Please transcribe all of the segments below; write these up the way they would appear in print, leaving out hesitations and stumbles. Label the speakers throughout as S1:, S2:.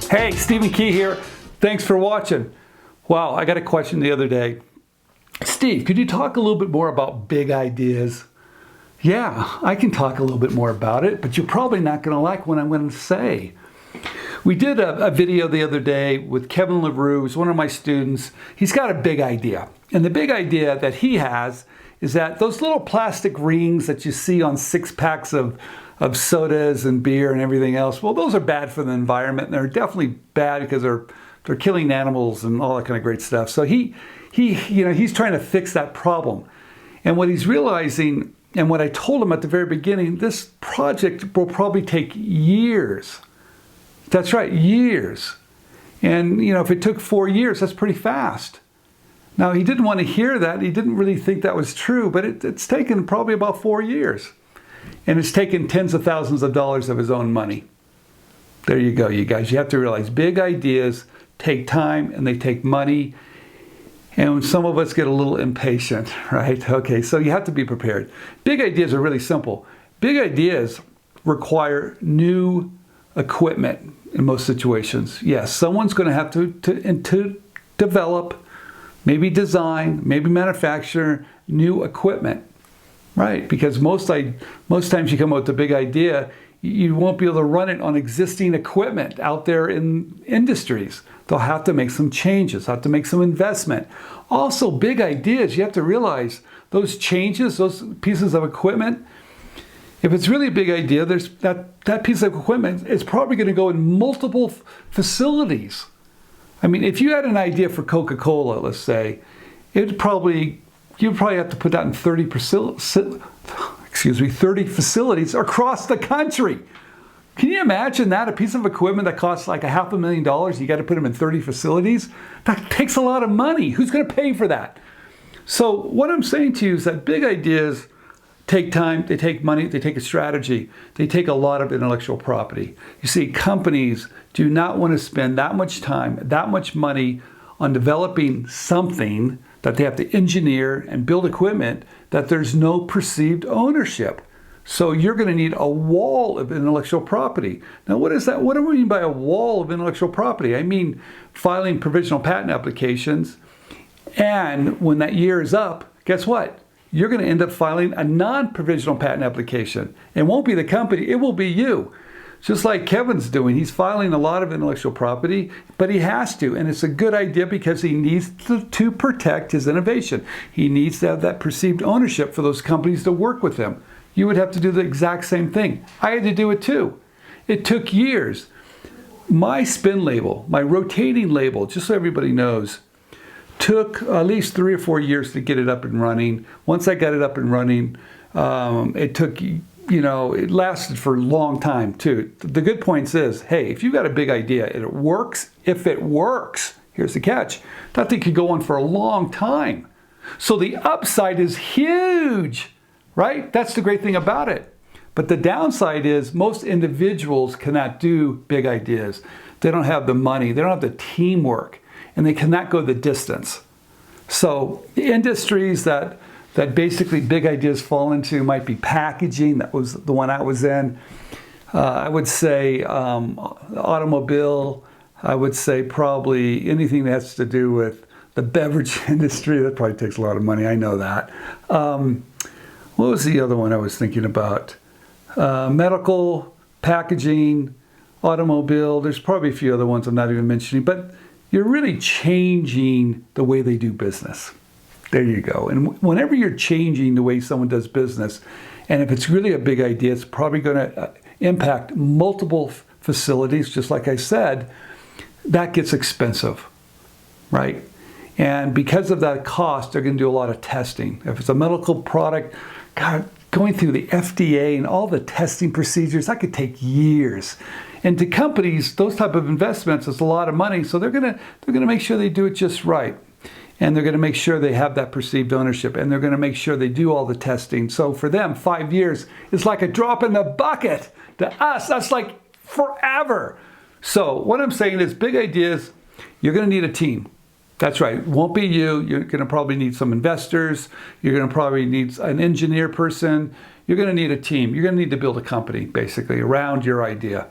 S1: Hey, Stephen Key here. Thanks for watching. Wow, I got a question the other day. Steve, could you talk a little bit more about big ideas? Yeah, I can talk a little bit more about it, but you're probably not going to like what I'm going to say. We did a video the other day with Kevin LaRue, who's one of my students. He's got a big idea. And the big idea that he has is that those little plastic rings that you see on 6-packs of sodas and beer and everything else, well, those are bad for the environment. And they're definitely bad because they're killing animals and all that kind of great stuff. So he's trying to fix that problem. And what he's realizing, and what I told him at the very beginning, this project will probably take years. That's right, years. And if it took 4 years, that's pretty fast. Now, he didn't want to hear that. He didn't really think that was true, but it's taken probably about 4 years. And it's taken tens of thousands of dollars of his own money. There you go, you guys. You have to realize big ideas take time and they take money. And some of us get a little impatient, right? Okay, so you have to be prepared. Big ideas are really simple. Big ideas require new equipment in most situations. Yes, someone's going to have to develop, maybe design, maybe manufacture new equipment. Right, because most times you come up with a big idea, you won't be able to run it on existing equipment out there in industries. They'll have to make some changes, have to make some investment. Also, big ideas, you have to realize those changes, those pieces of equipment, if it's really a big idea, there's that piece of equipment is probably going to go in multiple facilities. I mean, if you had an idea for Coca-Cola, let's say, you'd probably have to put that in 30 facilities across the country. Can you imagine that? A piece of equipment that costs like $500,000, you got to put them in 30 facilities? That takes a lot of money. Who's going to pay for that? So what I'm saying to you is that big ideas take time, they take money, they take a strategy, they take a lot of intellectual property. You see, companies do not want to spend that much time, that much money on developing something that they have to engineer and build equipment that there's no perceived ownership. So you're going to need a wall of intellectual property. Now, what is that? What do we mean by a wall of intellectual property? I mean filing provisional patent applications, and when that year is up, guess what? You're going to end up filing a non-provisional patent application. It won't be the company, it will be you. Just like Kevin's doing, he's filing a lot of intellectual property, but he has to, and it's a good idea because he needs to protect his innovation. He needs to have that perceived ownership for those companies to work with him. You would have to do the exact same thing. I had to do it too. It took years. My spin label, my rotating label, just so everybody knows, took at least 3 or 4 years to get it up and running. Once I got it up and running, it took... it lasted for a long time too. The good point is, hey, if you've got a big idea and it works, here's the catch, that thing could go on for a long time. So the upside is huge, right? That's the great thing about it. But the downside is most individuals cannot do big ideas. They don't have the money, they don't have the teamwork, and they cannot go the distance. So the industries that basically big ideas fall into might be packaging. That was the one I was in. I would say automobile. I would say probably anything that has to do with the beverage industry. That probably takes a lot of money. I know that. What was the other one I was thinking about? Medical, packaging, automobile. There's probably a few other ones I'm not even mentioning. But you're really changing the way they do business. There you go. And whenever you're changing the way someone does business, and if it's really a big idea, it's probably going to impact multiple facilities, just like I said, that gets expensive, right? And because of that cost, they're going to do a lot of testing. If it's a medical product, God, going through the FDA and all the testing procedures, that could take years. And to companies, those type of investments is a lot of money, so they're going to make sure they do it just right. And they're going to make sure they have that perceived ownership, and they're going to make sure they do all the testing. So for them, 5 years is like a drop in the bucket. To us, that's like forever. So what I'm saying is big ideas, you're going to need a team. That's right. It won't be you. You're going to probably need some investors. You're going to probably need an engineer person. You're going to need a team. You're going to need to build a company, basically, around your idea.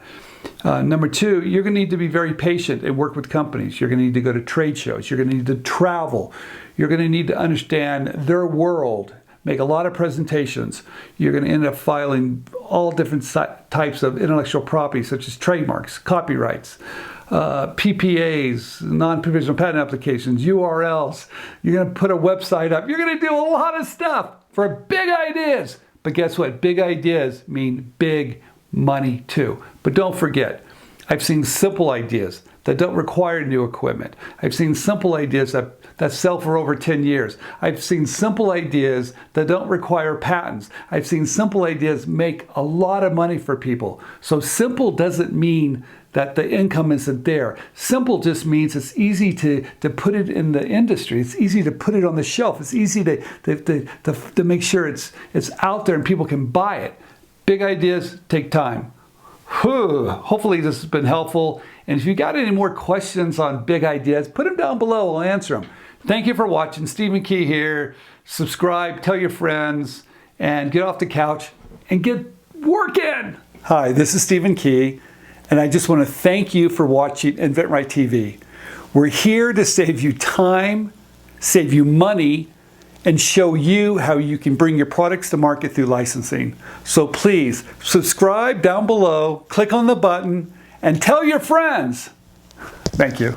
S1: Number two, you're going to need to be very patient and work with companies. You're going to need to go to trade shows. You're going to need to travel. You're going to need to understand their world, make a lot of presentations. You're going to end up filing all different types of intellectual property, such as trademarks, copyrights, PPAs, non-provisional patent applications, URLs. You're going to put a website up. You're going to do a lot of stuff for big ideas. But guess what? Big ideas mean big money too. But don't forget, I've seen simple ideas that don't require new equipment. I've seen simple ideas that sell for over 10 years. I've seen simple ideas that don't require patents. I've seen simple ideas make a lot of money for people. So simple doesn't mean that the income isn't there. Simple just means it's easy to put it in the industry. It's easy to put it on the shelf. It's easy to make sure it's out there and people can buy it. Big ideas take time. Whew. Hopefully this has been helpful. And if you got any more questions on big ideas, put them down below. I'll answer them. Thank you for watching. Stephen Key here. Subscribe, tell your friends, and get off the couch and get working. Hi, this is Stephen Key, and I just want to thank you for watching InventRight TV. We're here to save you time, save you money, and show you how you can bring your products to market through licensing. So please subscribe down below, click on the button, and tell your friends. Thank you.